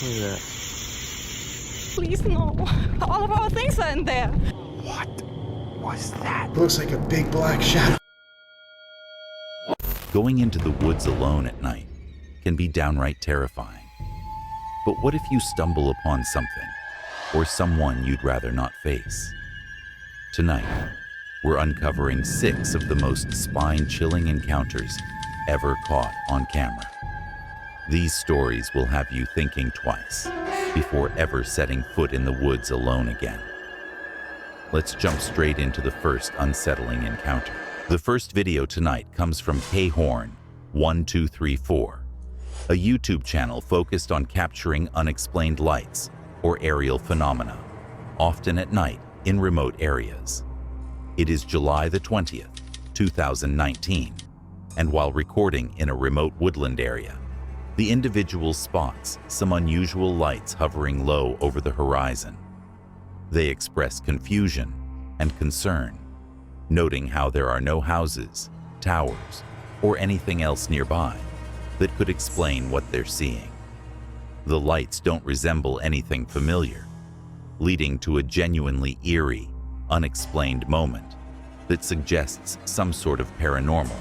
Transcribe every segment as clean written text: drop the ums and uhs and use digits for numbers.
Look at that. Please, no. All of our things are in there. What was that? Looks like a big black shadow. Going into the woods alone at night can be downright terrifying. But what if you stumble upon something or someone you'd rather not face? Tonight, we're uncovering 6 of the most spine-chilling encounters ever caught on camera. These stories will have you thinking twice before ever setting foot in the woods alone again. Let's jump straight into the first unsettling encounter. The first video tonight comes from khorn1234, a YouTube channel focused on capturing unexplained lights or aerial phenomena, often at night in remote areas. It is July the 20th, 2019, and while recording in a remote woodland area, the individual spots some unusual lights hovering low over the horizon. They express confusion and concern, noting how there are no houses, towers, or anything else nearby that could explain what they're seeing. The lights don't resemble anything familiar, leading to a genuinely eerie, unexplained moment that suggests some sort of paranormal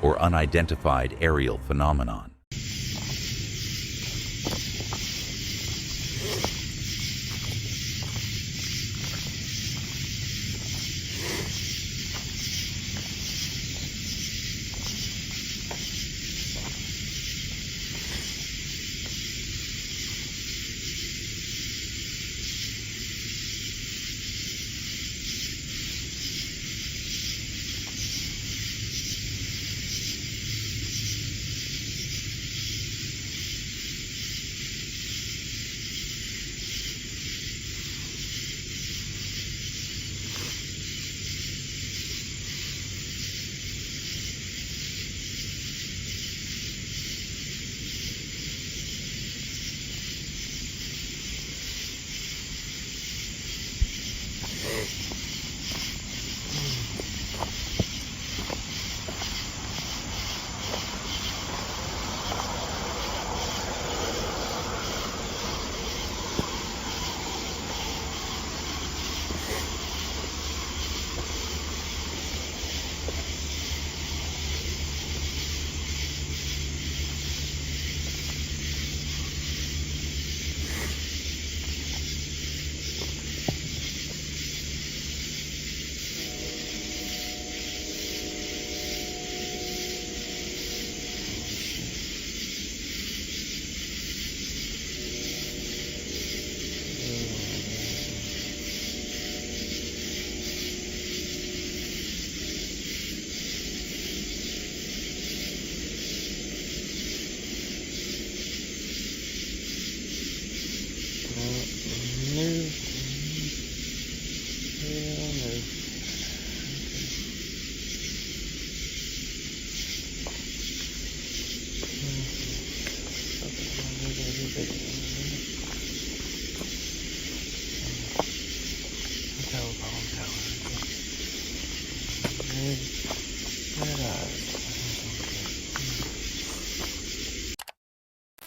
or unidentified aerial phenomenon.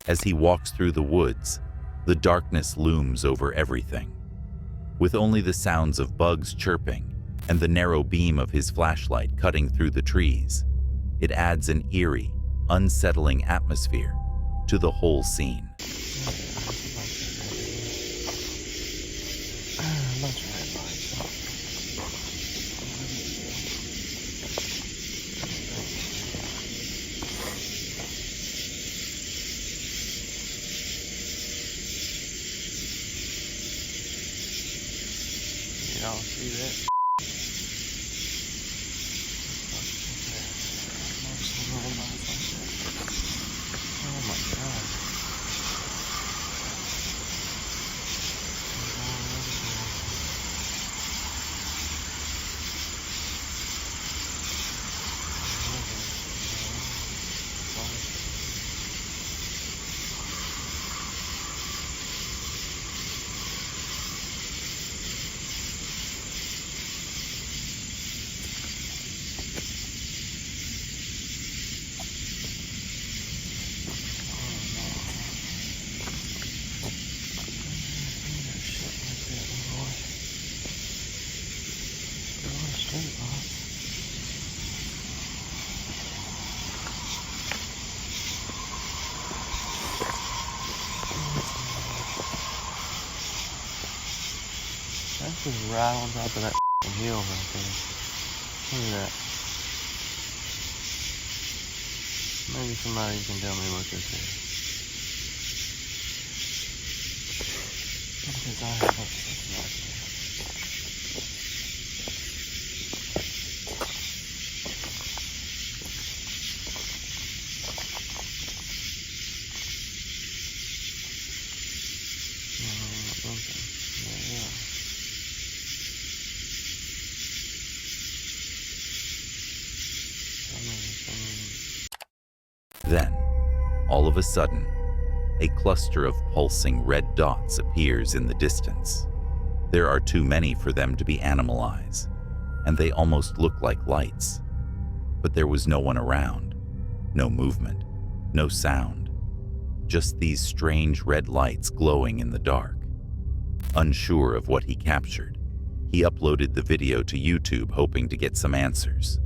As he walks through the woods, the darkness looms over everything. With only the sounds of bugs chirping and the narrow beam of his flashlight cutting through the trees, it adds an eerie, unsettling atmosphere to the whole scene. Y'all see that? Oh my god. Just right on top of that hill right there. Look at that. Maybe somebody can tell me what this is. Because I have a fucking idea. Then, all of a sudden, a cluster of pulsing red dots appears in the distance. There are too many for them to be animal eyes, and they almost look like lights. But there was no one around, no movement, no sound, just these strange red lights glowing in the dark. Unsure of what he captured, he uploaded the video to YouTube hoping to get some answers.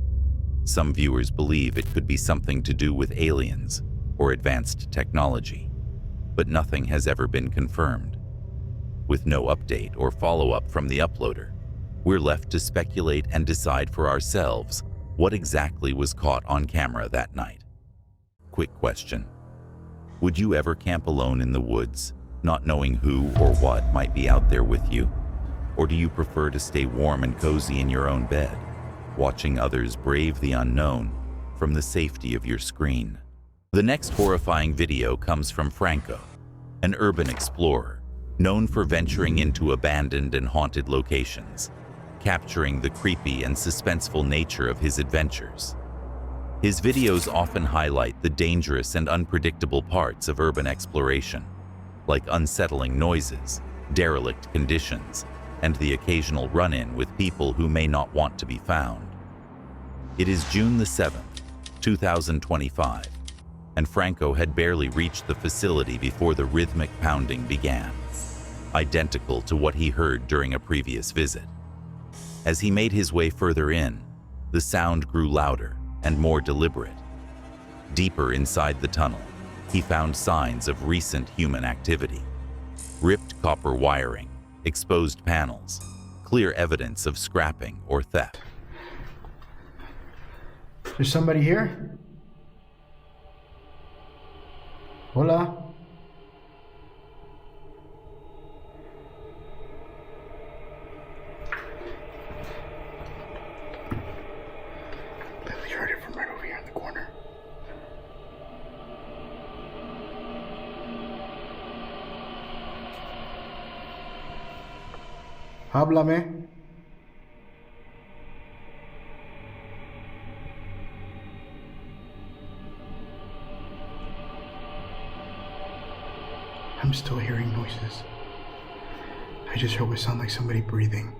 Some viewers believe it could be something to do with aliens or advanced technology, but nothing has ever been confirmed. With no update or follow-up from the uploader, we're left to speculate and decide for ourselves what exactly was caught on camera that night. Quick question. Would you ever camp alone in the woods, not knowing who or what might be out there with you? Or do you prefer to stay warm and cozy in your own bed, watching others brave the unknown from the safety of your screen? The next horrifying video comes from Franco, an urban explorer, known for venturing into abandoned and haunted locations, capturing the creepy and suspenseful nature of his adventures. His videos often highlight the dangerous and unpredictable parts of urban exploration, like unsettling noises, derelict conditions, and the occasional run-in with people who may not want to be found. It is June the 7th, 2025, and Franco had barely reached the facility before the rhythmic pounding began, identical to what he heard during a previous visit. As he made his way further in, the sound grew louder and more deliberate. Deeper inside the tunnel, he found signs of recent human activity. Ripped copper wiring, exposed panels, clear evidence of scrapping or theft. There's somebody here? Hola? Literally heard it from right over here in the corner. Háblame. I'm still hearing noises. I just heard what sounded like somebody breathing.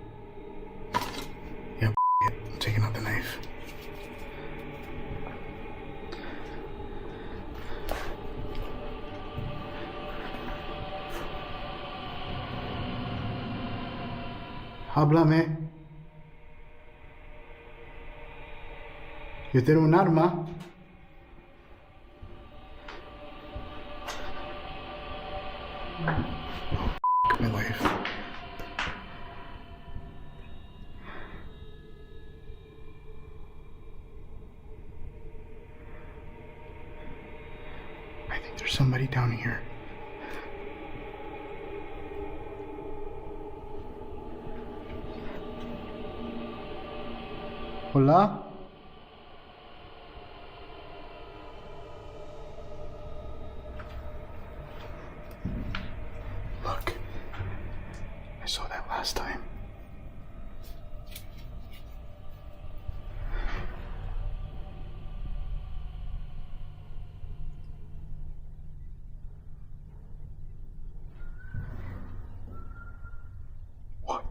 Yep, I'm taking out the knife. Háblame. Yo tengo un arma. My life. I think there's somebody down here. Hola? Look, I saw that last time. What?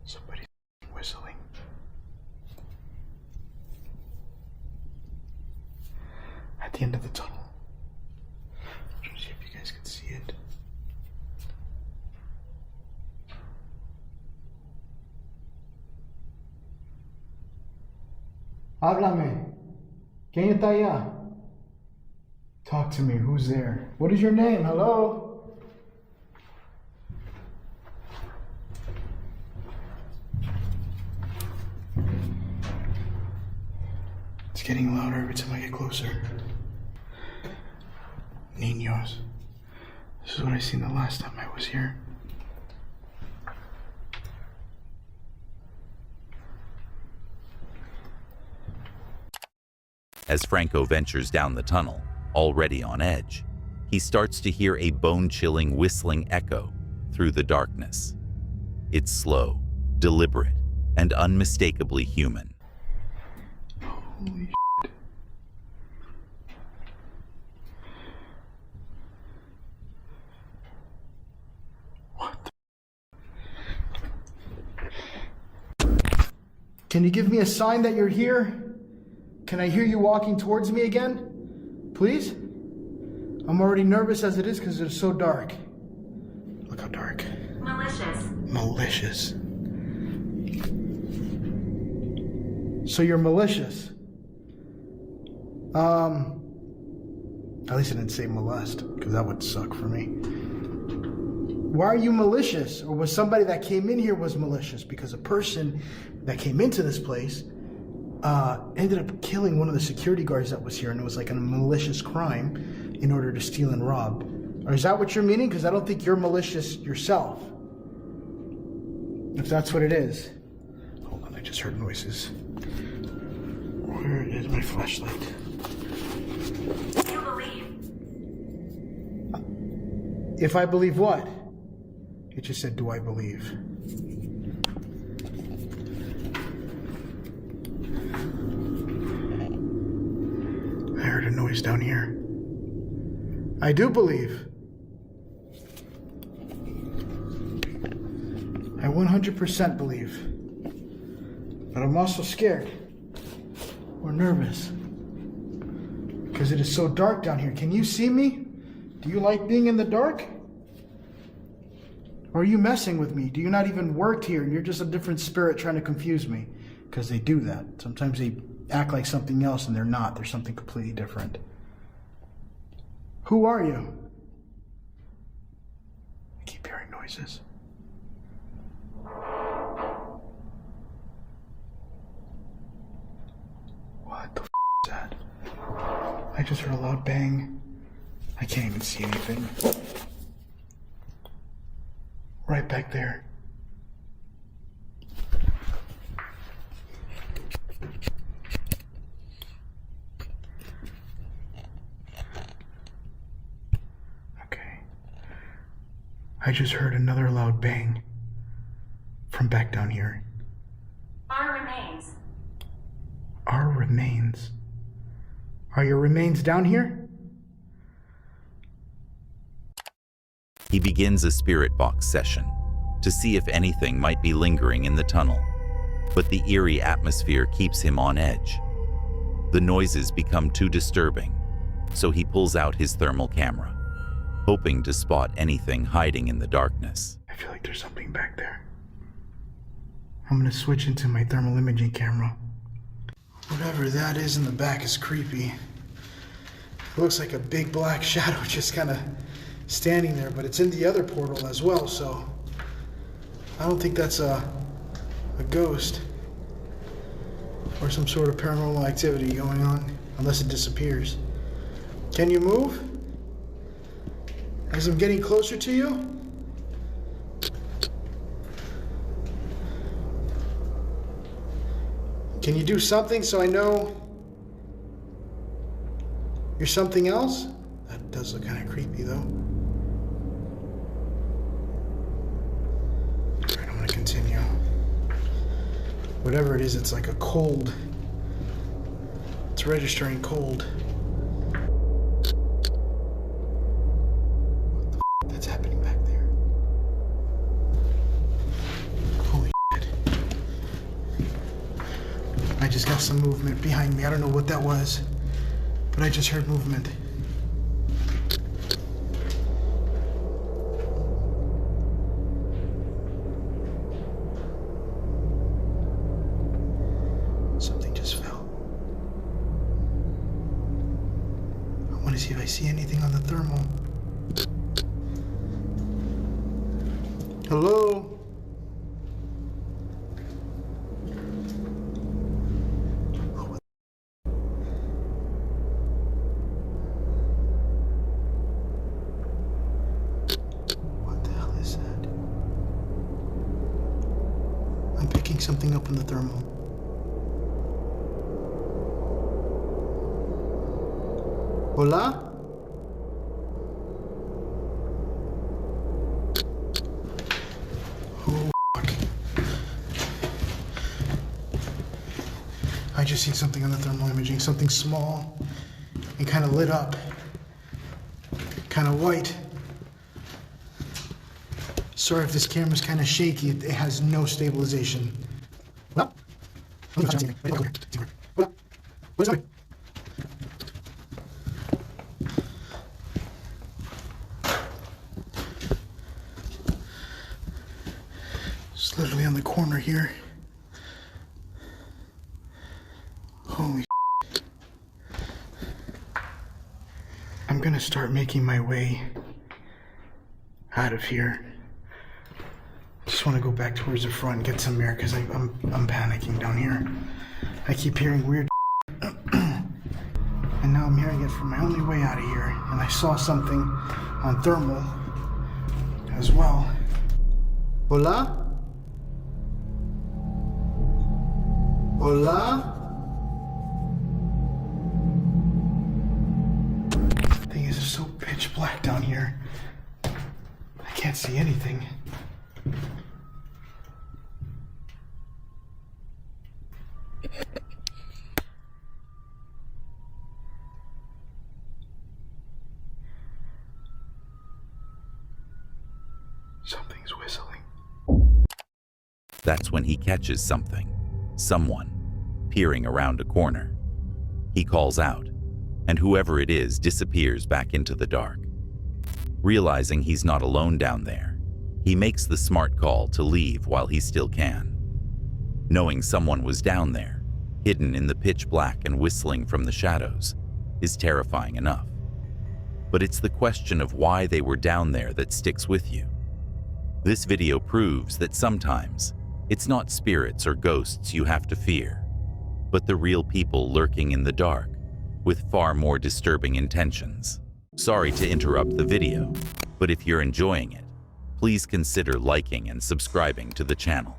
Somebody's whistling. At the end of the tunnel. Try to see if you guys can see it. Háblame. ¿Quién está allá? Talk to me. Who's there? What is your name? Hello? It's getting louder every time I get closer. Niños. This is what I seen the last time I was here. As Franco ventures down the tunnel, already on edge, he starts to hear a bone-chilling whistling echo through the darkness. It's slow, deliberate, and unmistakably human. Holy shit. What the? Can you give me a sign that you're here? Can I hear you walking towards me again? Please? I'm already nervous as it is because it's so dark. Look how dark. Malicious. Malicious. So you're malicious. At least I didn't say molest, because that would suck for me. Why are you malicious? Or was somebody that came in here was malicious? Because a person that came into this place ended up killing one of the security guards that was here, and it was like a malicious crime in order to steal and rob. Or is that what you're meaning? Because I don't think you're malicious yourself. If that's what it is. Hold on, I just heard noises. Where is my flashlight? You believe. If I believe what? It just said, do I believe? I heard a noise down here. I do believe. I 100% believe. But I'm also scared. Or nervous. Because it is so dark down here. Can you see me? Do you like being in the dark? Or are you messing with me? Do you not even work here and you're just a different spirit trying to confuse me? Because they do that. Sometimes they act like something else and they're not. They're something completely different. Who are you? I keep hearing noises. What the f is that? I just heard a loud bang. I can't even see anything. Right back there. Okay. I just heard another loud bang from back down here. Our remains. Our remains. Are your remains down here? He begins a spirit box session to see if anything might be lingering in the tunnel, but the eerie atmosphere keeps him on edge. The noises become too disturbing, so he pulls out his thermal camera, hoping to spot anything hiding in the darkness. I feel like there's something back there. I'm gonna switch into my thermal imaging camera. Whatever that is in the back is creepy. It looks like a big black shadow just kind of standing there, but it's in the other portal as well, so I don't think that's a ghost or some sort of paranormal activity going on, unless it disappears. Can you move? As I'm getting closer to you? Can you do something so I know you're something else? That does look kind of creepy though. Alright, I'm gonna continue. Whatever it is, it's like a cold. It's registering cold. What the f? That's happening back there. Holy shit. just got some movement behind me. I don't know what that was, but I just heard movement. Something just fell. I want to see if I see anything on the thermal. Hello? What the hell is that? I'm picking something up in the thermal. Hola? Oh, fuck. I just seen something on the thermal imaging, something small and kind of lit up, kind of white. Sorry if this camera's kind of shaky, it has no stabilization. Well, what is it? It's literally on the corner here. Holy shit. I'm gonna start making my way out of here. I just want to go back towards the front and get some air because I'm panicking down here. I keep hearing weird and now I'm hearing it from my only way out of here. And I saw something on thermal as well. Hola? Hola? The thing is, it's so pitch black down here. I can't see anything. Something's whistling. That's when he catches something, someone, peering around a corner. He calls out, and whoever it is disappears back into the dark. Realizing he's not alone down there, he makes the smart call to leave while he still can. Knowing someone was down there, hidden in the pitch black and whistling from the shadows, is terrifying enough. But it's the question of why they were down there that sticks with you. This video proves that sometimes it's not spirits or ghosts you have to fear, but the real people lurking in the dark with far more disturbing intentions. Sorry to interrupt the video, but if you're enjoying it, please consider liking and subscribing to the channel.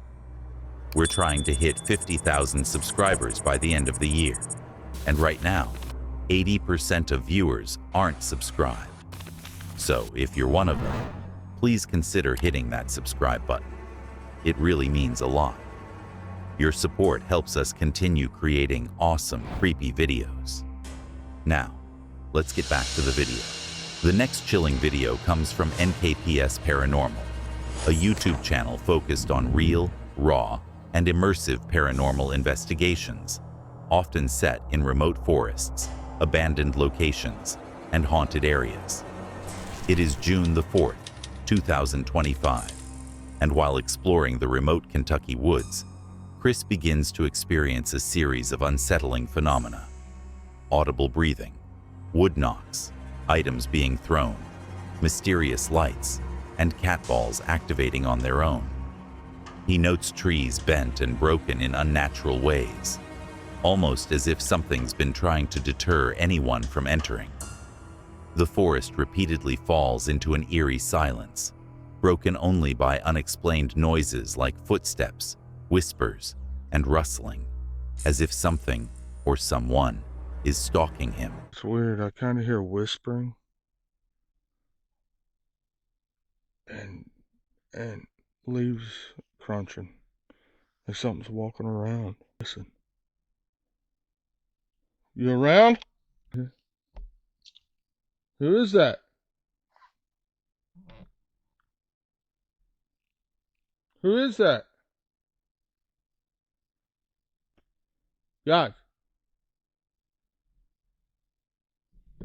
We're trying to hit 50,000 subscribers by the end of the year, and right now, 80% of viewers aren't subscribed. So if you're one of them, please consider hitting that subscribe button. It really means a lot. Your support helps us continue creating awesome, creepy videos. Now, let's get back to the video. The next chilling video comes from NKPS Paranormal, a YouTube channel focused on real, raw, and immersive paranormal investigations, often set in remote forests, abandoned locations, and haunted areas. It is June the 4th, 2025, and while exploring the remote Kentucky woods, Chris begins to experience a series of unsettling phenomena. Audible breathing, wood knocks, items being thrown, mysterious lights, and cat balls activating on their own. He notes trees bent and broken in unnatural ways, almost as if something's been trying to deter anyone from entering. The forest repeatedly falls into an eerie silence, broken only by unexplained noises like footsteps, whispers, and rustling, as if something or someone is stalking him. It's weird, I kind of hear whispering and leaves crunching, like something's walking around. Listen. You around? Who is that? Who is that? Guys.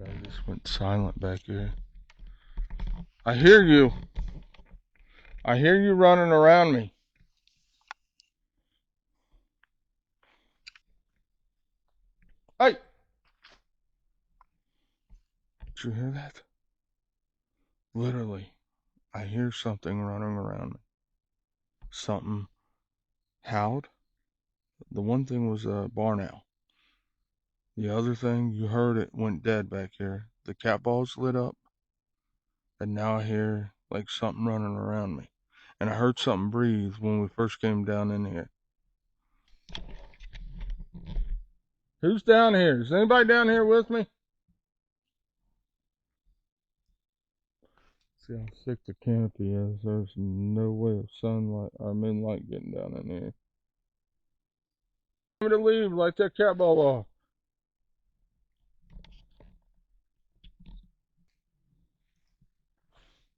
I just went silent back here. I hear you. I hear you running around me. Hey! Did you hear that? Literally, I hear something running around me. Something howled. The one thing was a barn owl. The other thing, you heard it went dead back here. The cat balls lit up. And now I hear like something running around me. And I heard something breathe when we first came down in here. Who's down here? Is anybody down here with me? See how thick the canopy is. There's no way of sunlight or moonlight getting down in here. I'm gonna leave. Light that cat ball off.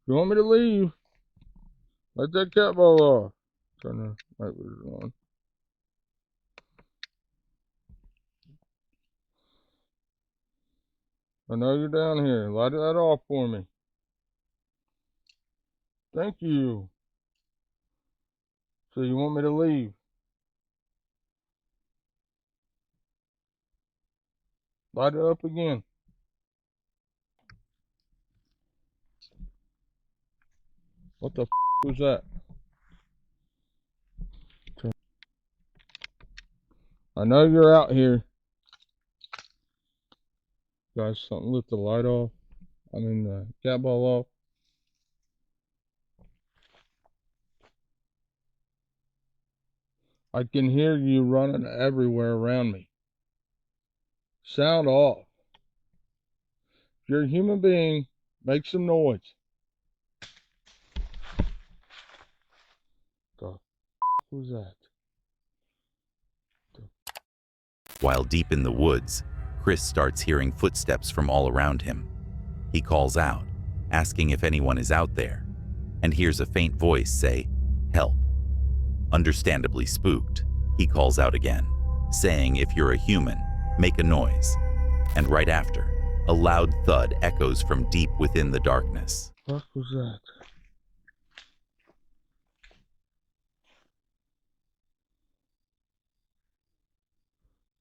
You want me to leave? Light that cat ball off. Turn the light razor on. I know you're down here. Light that off for me. Thank you. So you want me to leave? Light it up again. What the f was that? I know you're out here. Guys, something lit the light off. I mean the cat ball off. I can hear you running everywhere around me. Sound off. If you're a human being, make some noise. The f was that? While deep in the woods, Chris starts hearing footsteps from all around him. He calls out, asking if anyone is out there, and hears a faint voice say, "Help." Understandably spooked, he calls out again, saying if you're a human, make a noise. And right after, a loud thud echoes from deep within the darkness. What was that?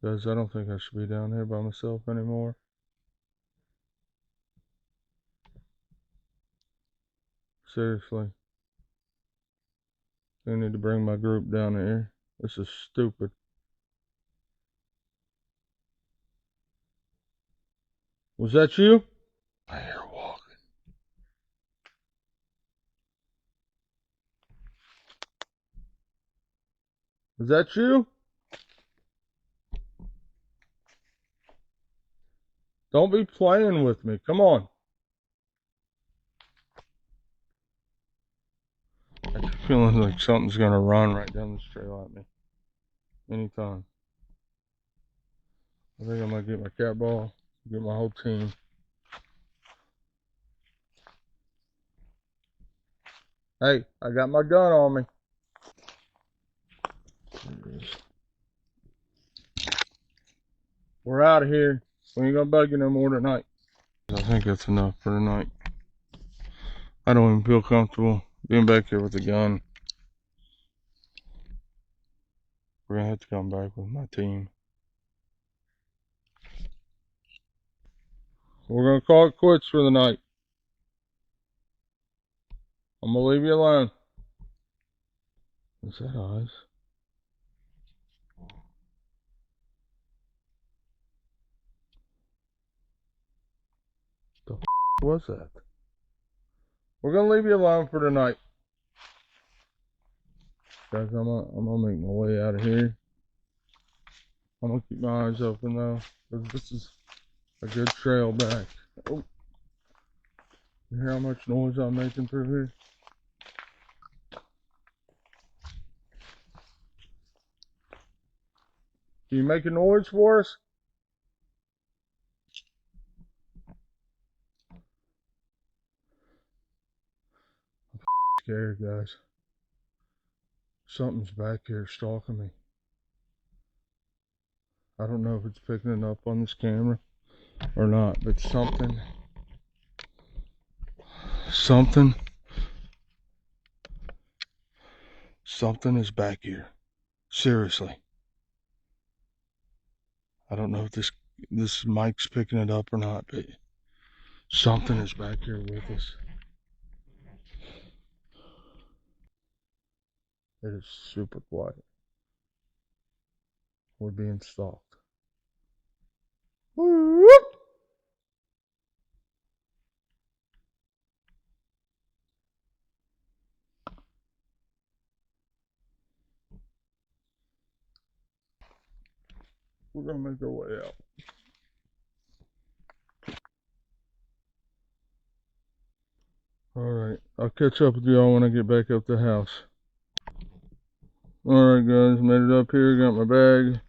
Guys, I don't think I should be down here by myself anymore. Seriously. I need to bring my group down here. This is stupid. Was that you? I hear walking. Was that you? Don't be playing with me. Come on. I keep feeling like something's gonna run right down this trail at me. Anytime. I think I might get my cat ball, get my whole team. Hey, I got my gun on me. We're out of here. We ain't gonna bug you no more tonight. I think that's enough for tonight. I don't even feel comfortable being back here with a gun. We're gonna have to come back with my team. We're gonna call it quits for the night. I'm gonna leave you alone. Is that eyes? The f was that? We're gonna leave you alone for tonight. Guys, I'm gonna make my way out of here. I'm gonna keep my eyes open though, because this is a good trail back. Oh, you hear how much noise I'm making through here? Can you make a noise for us? I'm scared, guys. Something's back here stalking me. I don't know if it's picking it up on this camera or not, but something is back here. Seriously. I don't know if this mic's picking it up or not, but something is back here with us. It is super quiet. We're being stalked. Whoop! We're gonna make our way out. Alright, I'll catch up with y'all when I get back up the house. Alright guys, made it up here, got my bag.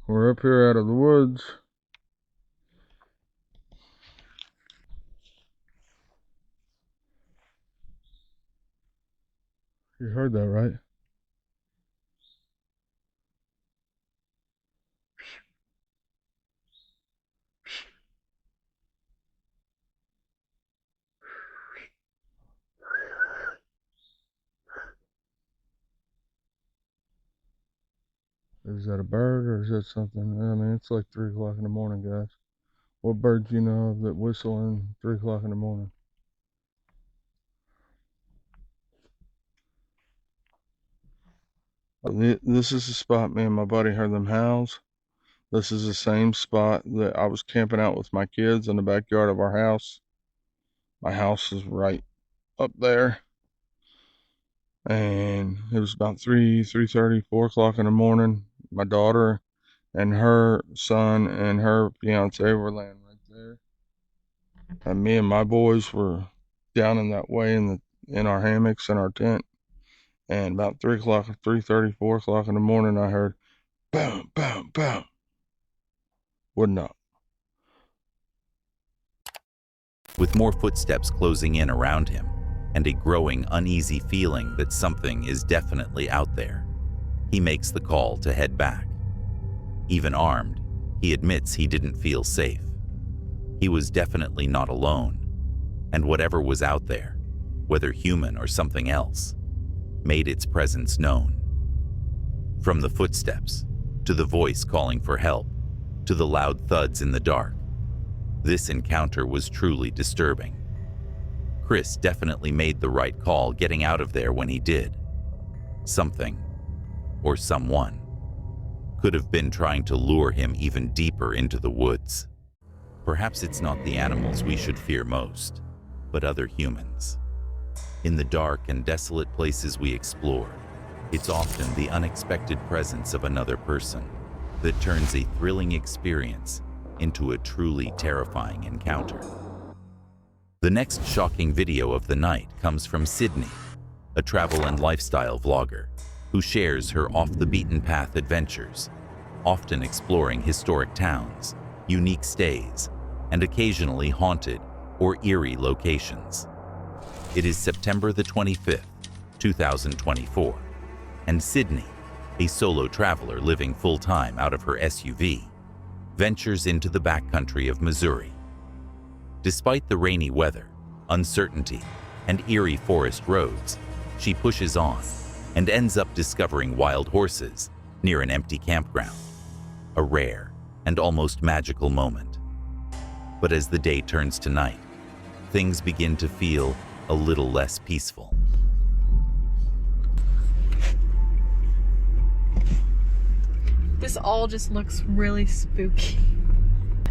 We're up here out of the woods. You heard that, right? Is that a bird or is that something? I mean, it's like 3 o'clock in the morning, guys. What birds do you know of that whistle in 3 o'clock in the morning? This is the spot me and my buddy heard them howls. This is the same spot that I was camping out with my kids in the backyard of our house. My house is right up there. And it was about 3:30, 4 o'clock in the morning. My daughter and her son and her fiance were laying right there. And me and my boys were down in that way in our hammocks in our tent. And about 3 o'clock, 3:30, 4 o'clock in the morning, I heard boom, boom, boom. Wouldn't up. With more footsteps closing in around him and a growing uneasy feeling that something is definitely out there, he makes the call to head back. Even armed, he admits he didn't feel safe. He was definitely not alone, and whatever was out there, whether human or something else, made its presence known. From the footsteps, to the voice calling for help, to the loud thuds in the dark, this encounter was truly disturbing. Chris definitely made the right call getting out of there when he did. Something, or someone, could have been trying to lure him even deeper into the woods. Perhaps it's not the animals we should fear most, but other humans. In the dark and desolate places we explore, it's often the unexpected presence of another person that turns a thrilling experience into a truly terrifying encounter. The next shocking video of the night comes from Sydney, a travel and lifestyle vlogger who shares her off-the-beaten-path adventures, often exploring historic towns, unique stays, and occasionally haunted or eerie locations. It is September the 25th, 2024, and Sydney, a solo traveler living full-time out of her SUV, ventures into the backcountry of Missouri. Despite the rainy weather, uncertainty, and eerie forest roads, she pushes on and ends up discovering wild horses near an empty campground, a rare and almost magical moment. But as the day turns to night, things begin to feel a little less peaceful. This all just looks really spooky.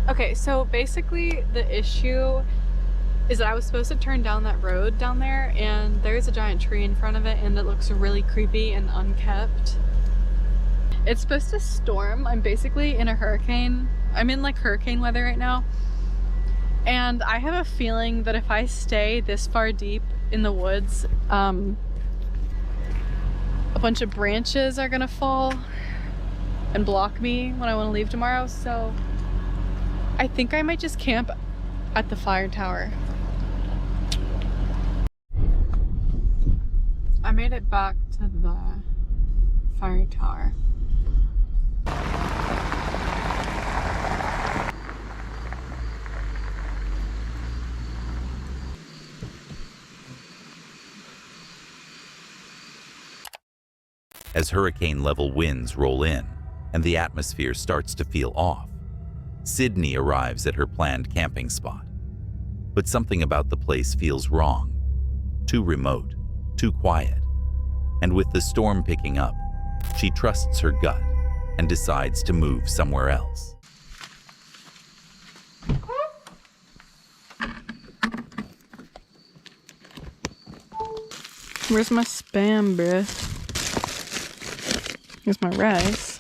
Okay, so basically the issue is that I was supposed to turn down that road down there, and there's a giant tree in front of it, and it looks really creepy and unkept. It's supposed to storm. I'm basically in a hurricane. I'm in like hurricane weather right now. And I have a feeling that if I stay this far deep in the woods, a bunch of branches are gonna fall and block me when I want to leave tomorrow. So I think I might just camp at the fire tower. I made it back to the fire tower. As hurricane-level winds roll in and the atmosphere starts to feel off, Sydney arrives at her planned camping spot. But something about the place feels wrong. Too remote, too quiet. And with the storm picking up, she trusts her gut and decides to move somewhere else. Where's my Spam, bruh? Here's my rice.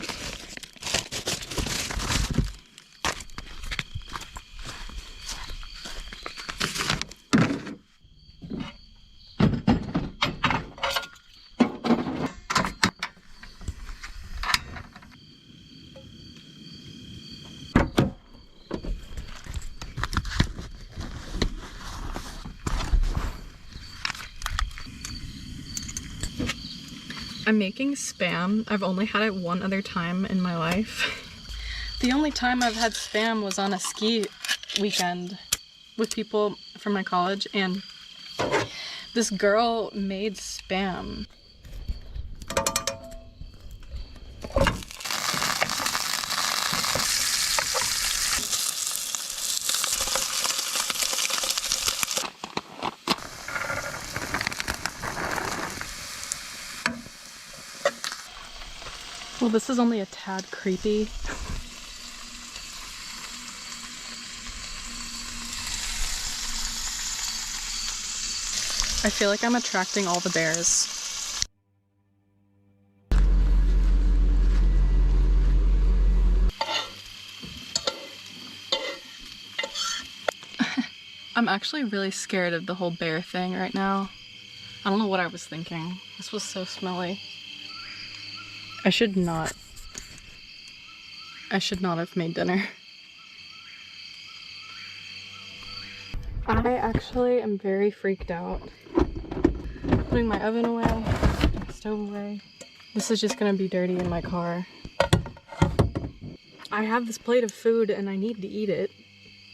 I'm making Spam. I've only had it one other time in my life. The only time I've had Spam was on a ski weekend with people from my college, and this girl made Spam. Well, this is only a tad creepy. I feel like I'm attracting all the bears. I'm actually really scared of the whole bear thing right now. I don't know what I was thinking. This was so smelly. I should not have made dinner. I actually am very freaked out. Putting my oven away, my stove away. This is just gonna be dirty in my car. I have this plate of food and I need to eat it,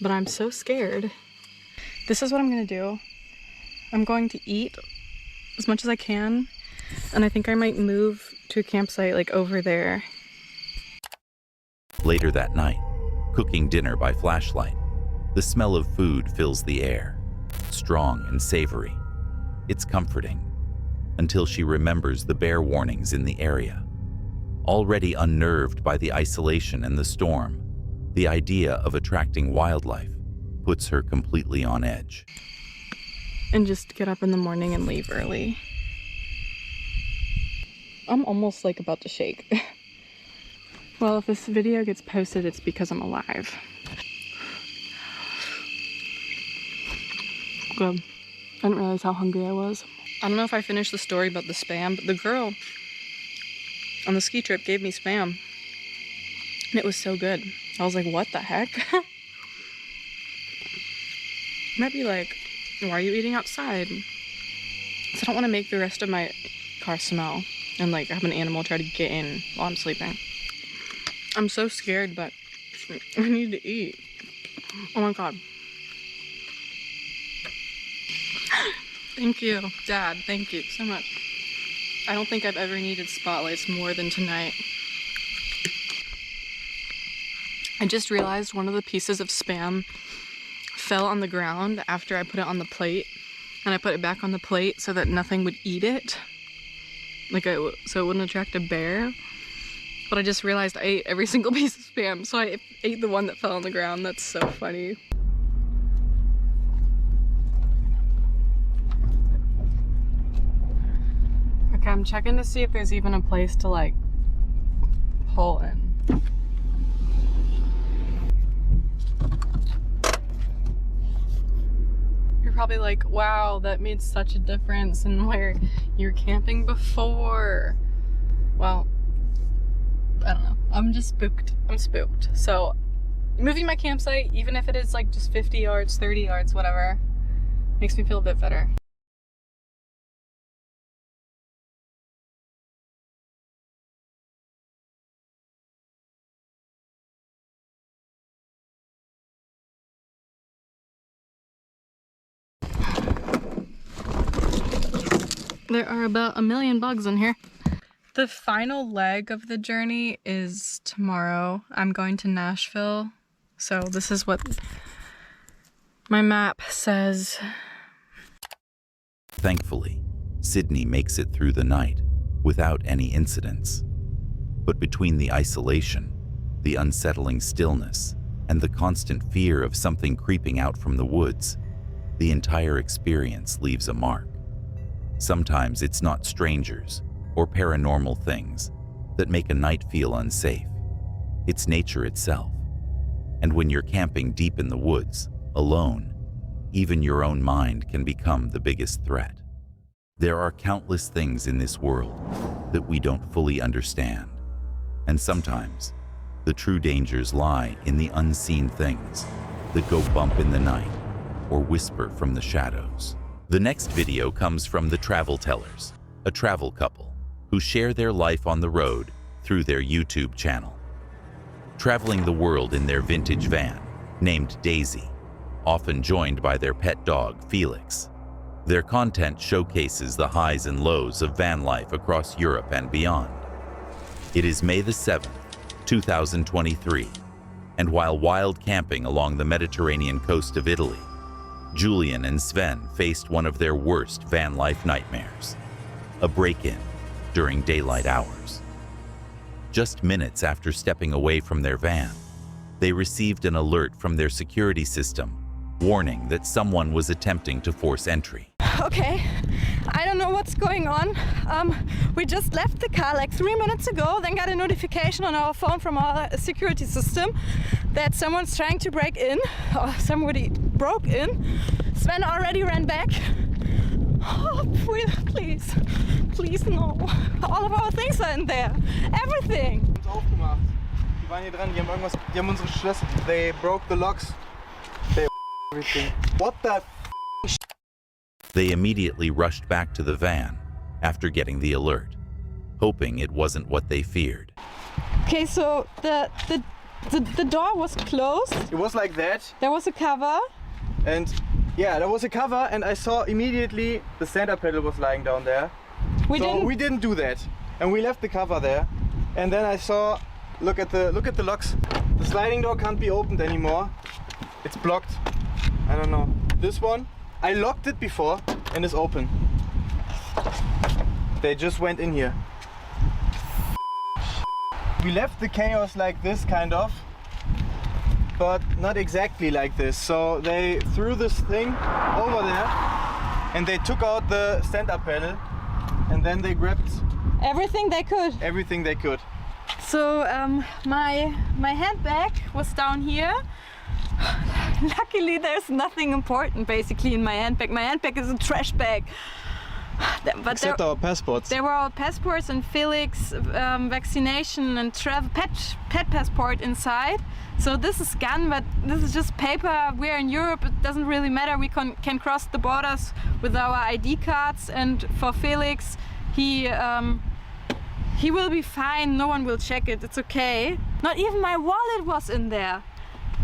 but I'm so scared. This is what I'm gonna do. I'm going to eat as much as I can, and I think I might move to a campsite like over there. Later that night, cooking dinner by flashlight, the smell of food fills the air, strong and savory. It's comforting, until she remembers the bear warnings in the area. Already unnerved by the isolation and the storm, the idea of attracting wildlife puts her completely on edge. And just get up in the morning and leave early. I'm almost like about to shake. Well, if this video gets posted, it's because I'm alive. Good. I didn't realize how hungry I was. I don't know if I finished the story about the Spam, but the girl on the ski trip gave me Spam. And it was so good. I was like, what the heck? You might be like, why are you eating outside? Because I don't want to make the rest of my car smell and like have an animal try to get in while I'm sleeping. I'm so scared, but I need to eat. Oh my god. Thank you, Dad. Thank you so much. I don't think I've ever needed spotlights more than tonight. I just realized one of the pieces of Spam fell on the ground after I put it on the plate, and I put it back on the plate so that nothing would eat it, so it wouldn't attract a bear. But I just realized I ate every single piece of Spam, so I ate the one that fell on the ground. That's so funny. Okay, I'm checking to see if there's even a place to like pull in. You're probably like, wow, that made such a difference in where you're camping before. Well, I don't know. I'm just spooked. I'm spooked. So, moving my campsite, even if it is like just 50 yards, 30 yards, whatever, makes me feel a bit better. There are about 1 million bugs in here. The final leg of the journey is tomorrow. I'm going to Nashville. So this is what my map says. Thankfully, Sydney makes it through the night without any incidents. But between the isolation, the unsettling stillness, and the constant fear of something creeping out from the woods, the entire experience leaves a mark. Sometimes it's not strangers or paranormal things that make a night feel unsafe. It's nature itself. And when you're camping deep in the woods, alone, even your own mind can become the biggest threat. There are countless things in this world that we don't fully understand. And sometimes, the true dangers lie in the unseen things that go bump in the night or whisper from the shadows. The next video comes from the Travel Tellers, a travel couple who share their life on the road through their YouTube channel. Traveling the world in their vintage van, named Daisy, often joined by their pet dog, Felix. Their content showcases the highs and lows of van life across Europe and beyond. It is May the 7th, 2023, and while wild camping along the Mediterranean coast of Italy, Julian and Sven faced one of their worst van life nightmares, a break-in during daylight hours. Just minutes after stepping away from their van, they received an alert from their security system warning that someone was attempting to force entry. Okay, I don't know what's going on. We just left the car like 3 minutes ago, then got a notification on our phone from our security system that someone's trying to break in, or somebody broke in. Sven already ran back. Oh, please, please no. All of our things are in there. Everything. Aufgemacht. Die waren hier dran, die haben unsere Schlösser. They broke the locks. They everything. What the They immediately rushed back to the van after getting the alert, hoping it wasn't what they feared. Okay, so the door was closed. It was like that. There was a cover. And yeah, there was a cover, and I saw immediately the center pedal was lying down there. We didn't do that, and we left the cover there. And then I saw, look at the locks. The sliding door can't be opened anymore. It's blocked. I don't know. This one, I locked it before, and it's open. They just went in here. We left the chaos like this, kind of. But not exactly like this. So they threw this thing over there and they took out the stand-up pedal and then they grabbed everything they could. Everything they could. So my handbag was down here. Luckily there's nothing important basically in my handbag. My handbag is a trash bag. But except our passports. There were our passports and Felix vaccination and pet passport inside. So this is gone, but this is just paper. We're in Europe, it doesn't really matter. We can cross the borders with our ID cards, and for Felix, he will be fine. No one will check it, it's okay. Not even my wallet was in there.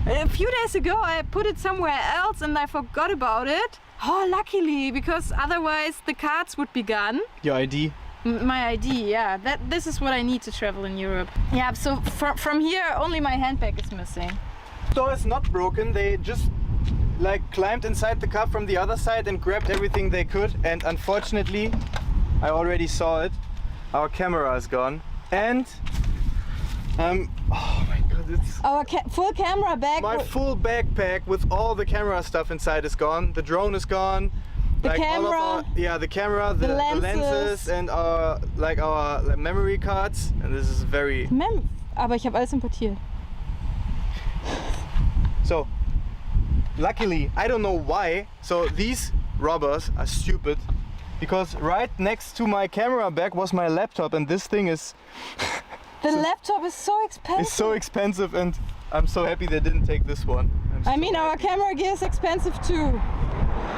A few days ago I put it somewhere else and I forgot about it. Oh, luckily, because otherwise the cards would be gone. Your ID? My ID, yeah. This is what I need to travel in Europe. Yeah, so from here only my handbag is missing. The door is not broken. They just like climbed inside the car from the other side and grabbed everything they could. And unfortunately, I already saw it. Our camera is gone. And oh my god, it's our full camera bag. My full backpack with all the camera stuff inside is gone. The drone is gone. The camera, all of our, the camera, the lenses, and our memory cards. And this is very. Aber ich habe alles importiert. So, luckily, I don't know why. So these robbers are stupid, because right next to my camera bag was my laptop, and this thing is. The laptop is so expensive. It's so expensive, and I'm so happy they didn't take this one. I mean, our camera gear is expensive too.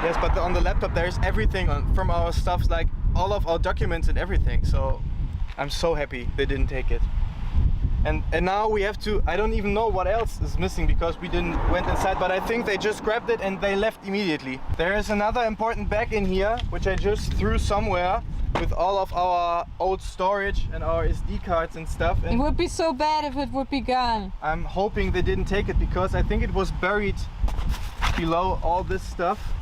Yes, but on the laptop there's everything from our stuff, like all of our documents and everything. So I'm so happy they didn't take it. And now we have to, I don't even know what else is missing because we went inside, but I think they just grabbed it and they left immediately. There is another important bag in here, which I just threw somewhere with all of our old storage and our SD cards and stuff. And it would be so bad if it would be gone. I'm hoping they didn't take it because I think it was buried below all this stuff.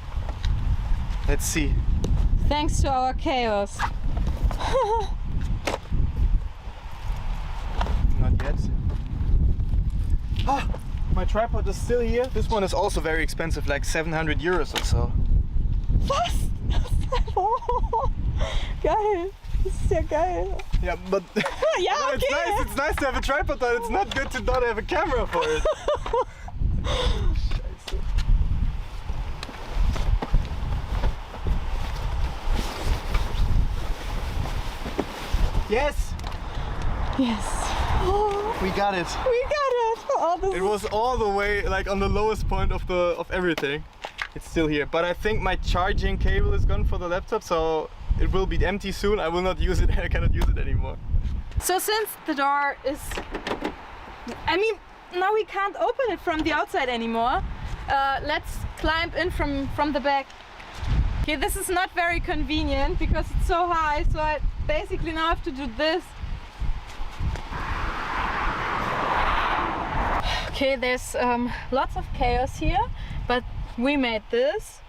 Let's see. Thanks to our chaos. Not yet. Oh, my tripod is still here. This one is also very expensive, like 700 euros or so. Was? Geil. Das ist ja geil. Yeah, but Ja, no, okay. it's nice to have a tripod, but it's not good to not have a camera for it. Scheiße. Yes! Yes. We got it. We got it. Oh, this It was all the way like on the lowest point of everything. It's still here, but I think my charging cable is gone for the laptop, so it will be empty soon. I will not use it. I cannot use it anymore. So since the door is, I mean, now we can't open it from the outside anymore. Let's climb in from the back. Okay, this is not very convenient because it's so high, so I basically now have to do this. Okay, there's lots of chaos here, but we made this.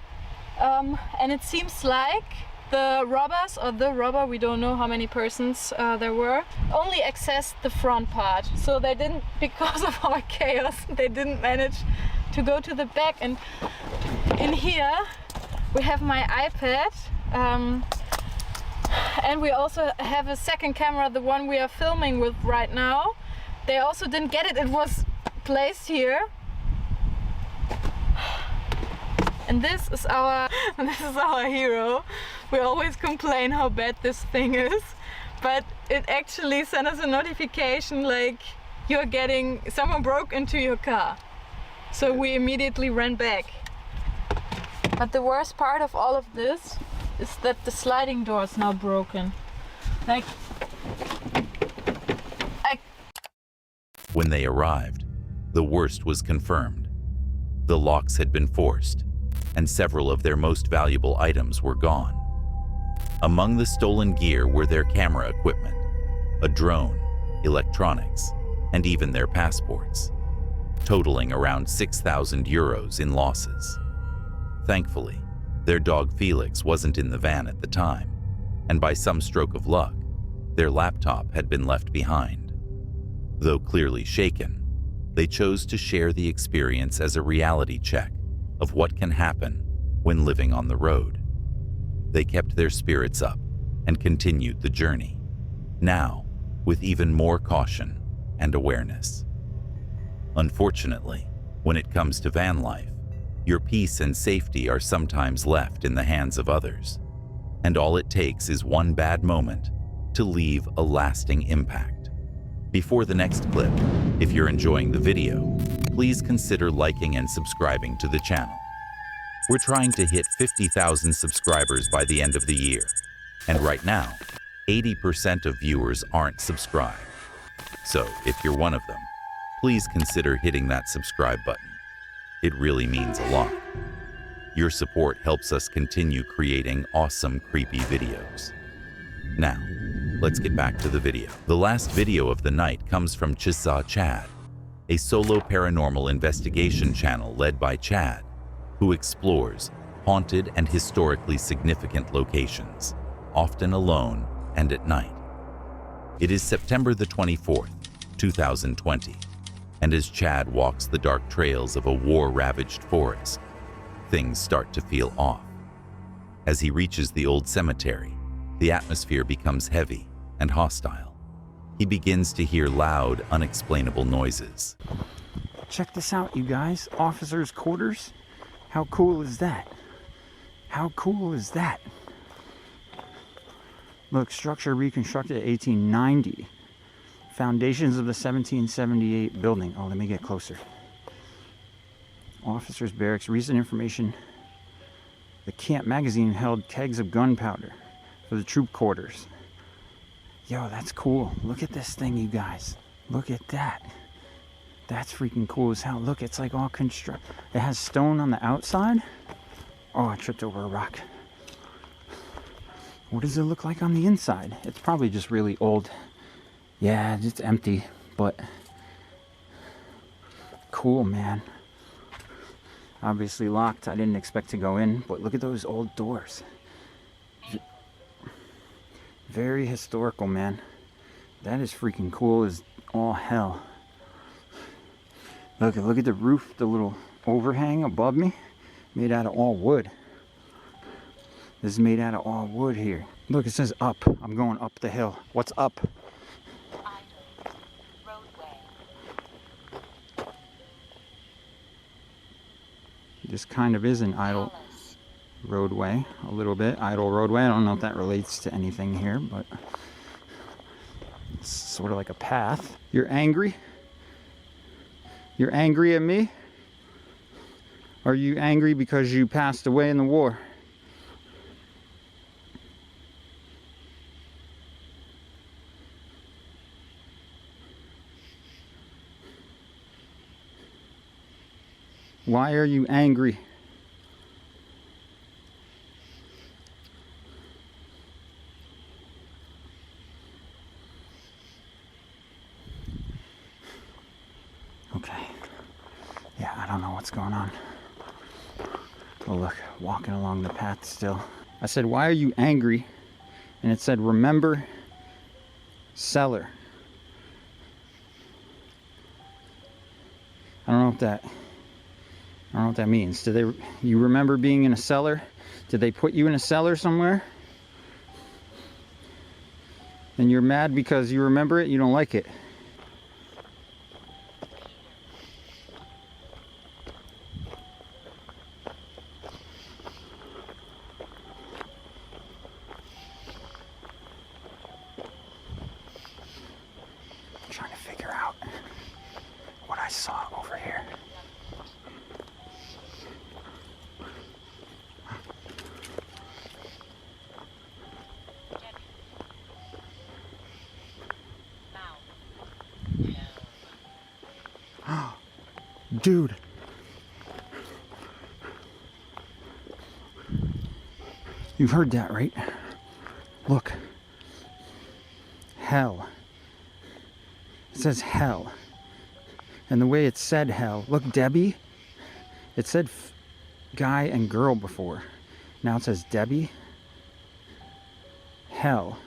And it seems like the robbers, or the robber, we don't know how many persons there were, only accessed the front part. So they didn't, because of our chaos, they didn't manage to go to the back. And in here we have my iPad. And we also have a second camera, the one we are filming with right now. They also didn't get it. It was placed here. And this is our hero. We always complain how bad this thing is, but it actually sent us a notification like someone broke into your car. So we immediately ran back. But the worst part of all of this is that the sliding door is now broken. Like, When they arrived, the worst was confirmed. The locks had been forced, and several of their most valuable items were gone. Among the stolen gear were their camera equipment, a drone, electronics, and even their passports, totaling around 6,000 euros in losses. Thankfully, their dog Felix wasn't in the van at the time, and by some stroke of luck, their laptop had been left behind. Though clearly shaken, they chose to share the experience as a reality check of what can happen when living on the road. They kept their spirits up and continued the journey, now with even more caution and awareness. Unfortunately, when it comes to van life, your peace and safety are sometimes left in the hands of others, and all it takes is one bad moment to leave a lasting impact. Before the next clip, if you're enjoying the video, please consider liking and subscribing to the channel. We're trying to hit 50,000 subscribers by the end of the year, and right now, 80% of viewers aren't subscribed. So if you're one of them, please consider hitting that subscribe button. It really means a lot. Your support helps us continue creating awesome, creepy videos. Now, let's get back to the video. The last video of the night comes from Chisa Chad, a solo paranormal investigation channel led by Chad, who explores haunted and historically significant locations, often alone and at night. It is September the 24th, 2020, and as Chad walks the dark trails of a war-ravaged forest, things start to feel off. As he reaches the old cemetery, the atmosphere becomes heavy and hostile. He begins to hear loud, unexplainable noises. Check this out, you guys. Officers' quarters. How cool is that? How cool is that? Look, structure reconstructed 1890. Foundations of the 1778 building. Oh, let me get closer. Officers' barracks. Recent information. The camp magazine held kegs of gunpowder for the troop quarters. Yo, that's cool. Look at this thing, you guys. Look at that. That's freaking cool as hell. Look, it's like all construct. It has stone on the outside. Oh, I tripped over a rock. What does it look like on the inside? It's probably just really old. Yeah, it's empty, but cool, man. Obviously locked. I didn't expect to go in, but look at those old doors. Very historical, man. That is freaking cool as all hell. Look at the roof, the little overhang above me, made out of all wood. This is made out of all wood here. Look, it says up. I'm going up the hill. What's up? This kind of is an idle roadway, a little bit. Idle roadway. I don't know if that relates to anything here, but it's sort of like a path. You're angry? You're angry at me? Are you angry because you passed away in the war? Why are you angry? Okay. Yeah, I don't know what's going on. Oh, look, walking along the path still. I said, why are you angry? And it said, remember, cellar. I don't know what that means. You remember being in a cellar? Did they put you in a cellar somewhere? And you're mad because you remember it, you don't like it. I'm trying to figure out what I saw over here. Dude. You've heard that, right? Look. Hell. It says hell. And the way it said hell. Look, Debbie. It said guy and girl before. Now it says Debbie. Hell.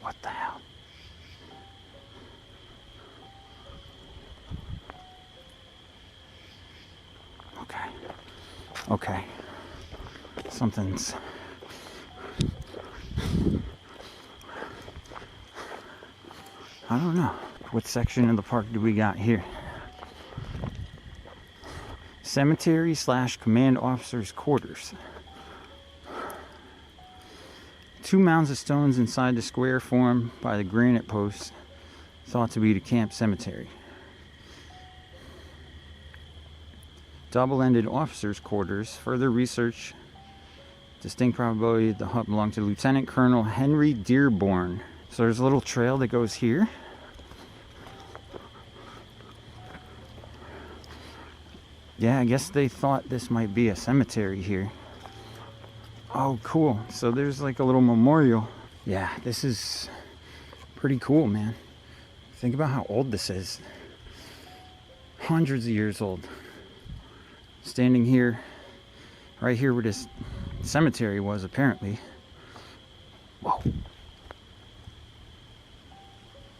What the hell? Okay. Something's... I don't know. What section of the park do we got here? Cemetery / command officer's quarters. 2 mounds of stones inside the square formed by the granite posts, thought to be the camp cemetery. Double-ended officers' quarters. Further research. Distinct probability the hut belonged to Lieutenant Colonel Henry Dearborn. So there's a little trail that goes here. Yeah, I guess they thought this might be a cemetery here. Oh, cool. So there's like a little memorial. Yeah, this is pretty cool, man. Think about how old this is. Hundreds of years old. Standing here, right here where this cemetery was, apparently. Whoa.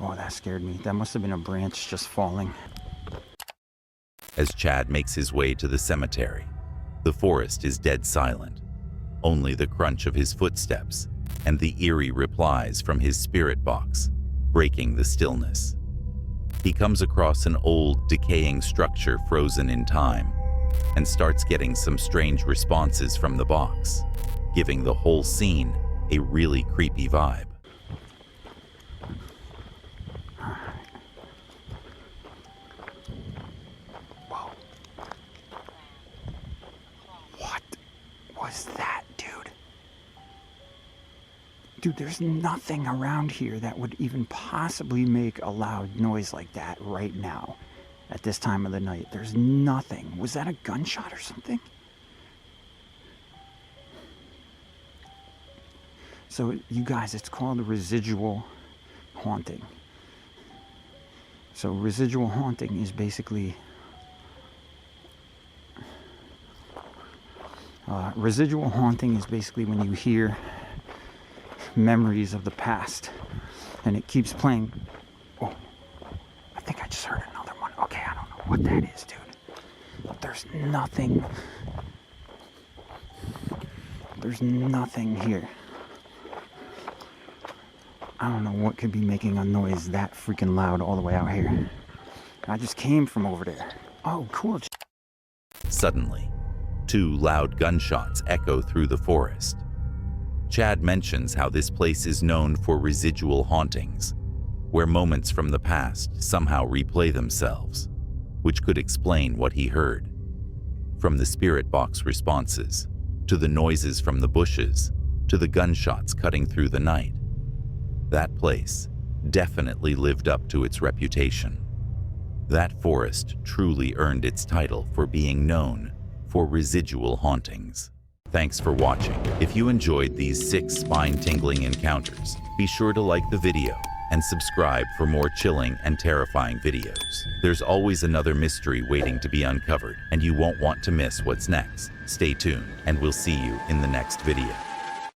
Oh, that scared me. That must have been a branch just falling. As Chad makes his way to the cemetery, the forest is dead silent. Only the crunch of his footsteps and the eerie replies from his spirit box, breaking the stillness. He comes across an old, decaying structure frozen in time, and starts getting some strange responses from the box, giving the whole scene a really creepy vibe. Whoa. What was that, dude? Dude, there's nothing around here that would even possibly make a loud noise like that right now at this time of the night. There's nothing. Was that a gunshot or something? So you guys, it's called a residual haunting. So residual haunting is basically when you hear memories of the past and it keeps playing. Oh, I think I just heard another one. Okay, I don't know what that is, dude. But there's nothing here. I don't know what could be making a noise that freaking loud all the way out here. I just came from over there. Oh, cool. Suddenly, 2 loud gunshots echo through the forest. Chad mentions how this place is known for residual hauntings, where moments from the past somehow replay themselves, which could explain what he heard. From the spirit box responses, to the noises from the bushes, to the gunshots cutting through the night. That place definitely lived up to its reputation. That forest truly earned its title for being known for residual hauntings. Thanks for watching. If you enjoyed these 6 spine-tingling encounters, be sure to like the video and subscribe for more chilling and terrifying videos. There's always another mystery waiting to be uncovered, and you won't want to miss what's next. Stay tuned, and we'll see you in the next video.